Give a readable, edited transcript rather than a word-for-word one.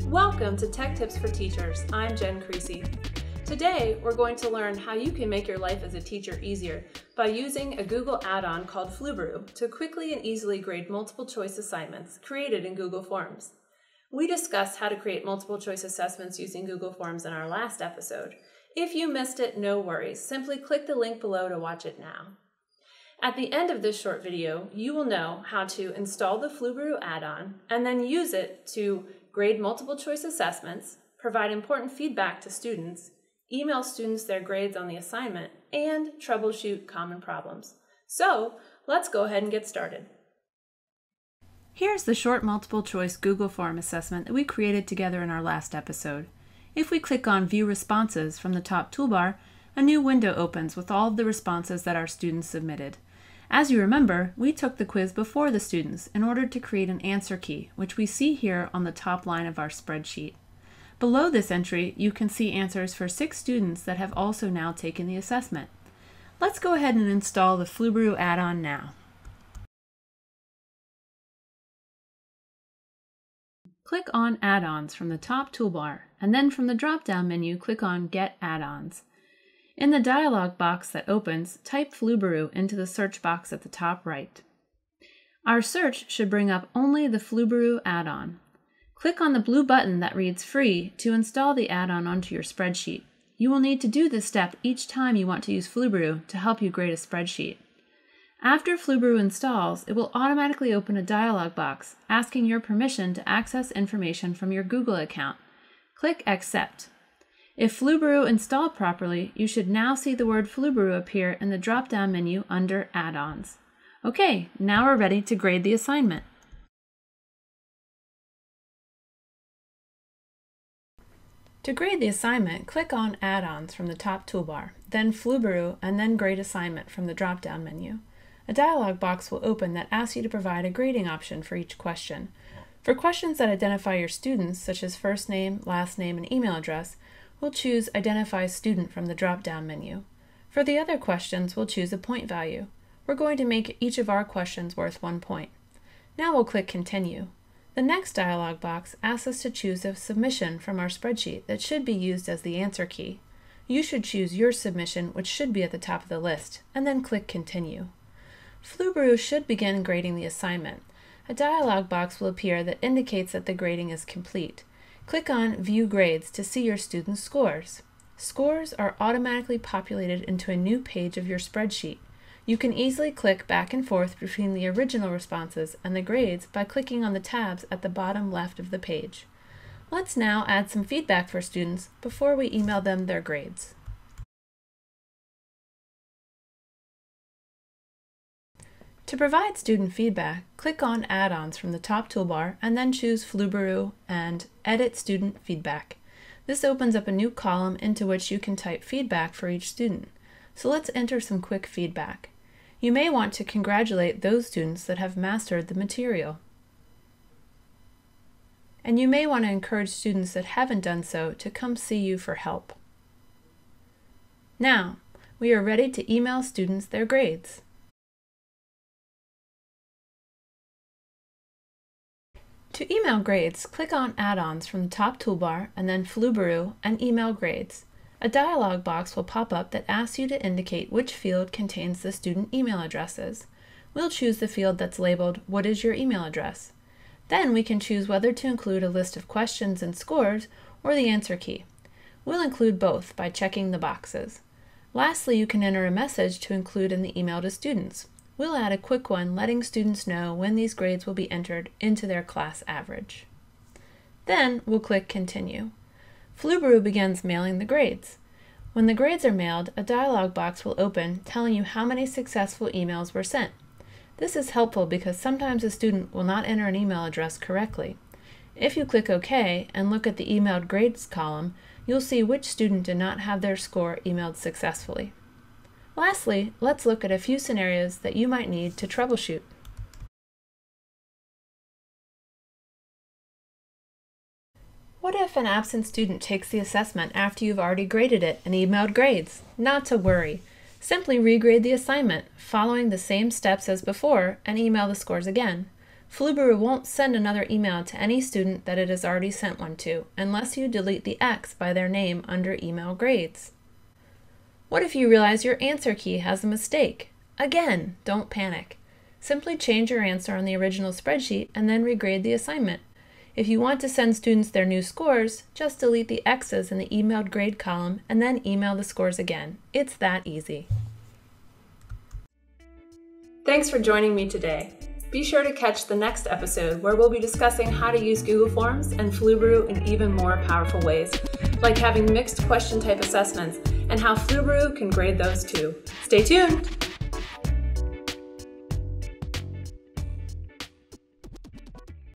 Welcome to Tech Tips for Teachers. I'm Jen Creasy. Today, we're going to learn how you can make your life as a teacher easier by using a Google add-on called Flubaroo to quickly and easily grade multiple choice assignments created in Google Forms. We discussed how to create multiple choice assessments using Google Forms in our last episode. If you missed it, no worries. Simply click the link below to watch it now. At the end of this short video, you will know how to install the Flubaroo add-on and then use it to grade multiple choice assessments, provide important feedback to students, email students their grades on the assignment, and troubleshoot common problems. So, let's go ahead and get started. Here's the short multiple choice Google Form assessment that we created together in our last episode. If we click on View Responses from the top toolbar, a new window opens with all of the responses that our students submitted. As you remember, we took the quiz before the students in order to create an answer key, which we see here on the top line of our spreadsheet. Below this entry, you can see answers for 6 students that have also now taken the assessment. Let's go ahead and install the Flubaroo add-on now. Click on Add-ons from the top toolbar, and then from the drop-down menu, click on Get Add-ons. In the dialog box that opens, type Flubaroo into the search box at the top right. Our search should bring up only the Flubaroo add-on. Click on the blue button that reads Free to install the add-on onto your spreadsheet. You will need to do this step each time you want to use Flubaroo to help you grade a spreadsheet. After Flubaroo installs, it will automatically open a dialog box asking your permission to access information from your Google account. Click Accept. If Flubaroo installed properly, you should now see the word Flubaroo appear in the drop-down menu under Add-ons. Okay, now we're ready to grade the assignment. To grade the assignment, click on Add-ons from the top toolbar, then Flubaroo, and then Grade Assignment from the drop-down menu. A dialog box will open that asks you to provide a grading option for each question. For questions that identify your students, such as first name, last name, and email address, we'll choose Identify Student from the drop-down menu. For the other questions, we'll choose a point value. We're going to make each of our questions worth 1 point. Now we'll click Continue. The next dialog box asks us to choose a submission from our spreadsheet that should be used as the answer key. You should choose your submission, which should be at the top of the list, and then click Continue. Flubaroo should begin grading the assignment. A dialog box will appear that indicates that the grading is complete. Click on View Grades to see your students' scores. Scores are automatically populated into a new page of your spreadsheet. You can easily click back and forth between the original responses and the grades by clicking on the tabs at the bottom left of the page. Let's now add some feedback for students before we email them their grades. To provide student feedback, click on Add-ons from the top toolbar and then choose Flubaroo and Edit Student Feedback. This opens up a new column into which you can type feedback for each student. So let's enter some quick feedback. You may want to congratulate those students that have mastered the material. And you may want to encourage students that haven't done so to come see you for help. Now, we are ready to email students their grades. To email grades, click on Add-ons from the top toolbar and then Flubaroo and Email Grades. A dialog box will pop up that asks you to indicate which field contains the student email addresses. We'll choose the field that's labeled What is your email address? Then we can choose whether to include a list of questions and scores or the answer key. We'll include both by checking the boxes. Lastly, you can enter a message to include in the email to students. We'll add a quick one letting students know when these grades will be entered into their class average. Then we'll click Continue. Flubaroo begins mailing the grades. When the grades are mailed, a dialog box will open telling you how many successful emails were sent. This is helpful because sometimes a student will not enter an email address correctly. If you click OK and look at the emailed grades column, you'll see which student did not have their score emailed successfully. Lastly, let's look at a few scenarios that you might need to troubleshoot. What if an absent student takes the assessment after you've already graded it and emailed grades? Not to worry. Simply regrade the assignment, following the same steps as before, and email the scores again. Flubaroo won't send another email to any student that it has already sent one to, unless you delete the X by their name under Email Grades. What if you realize your answer key has a mistake? Again, don't panic. Simply change your answer on the original spreadsheet and then regrade the assignment. If you want to send students their new scores, just delete the X's in the emailed grade column and then email the scores again. It's that easy. Thanks for joining me today. Be sure to catch the next episode where we'll be discussing how to use Google Forms and Flubaroo in even more powerful ways, like having mixed question type assessments and how Flubaroo can grade those too. Stay tuned!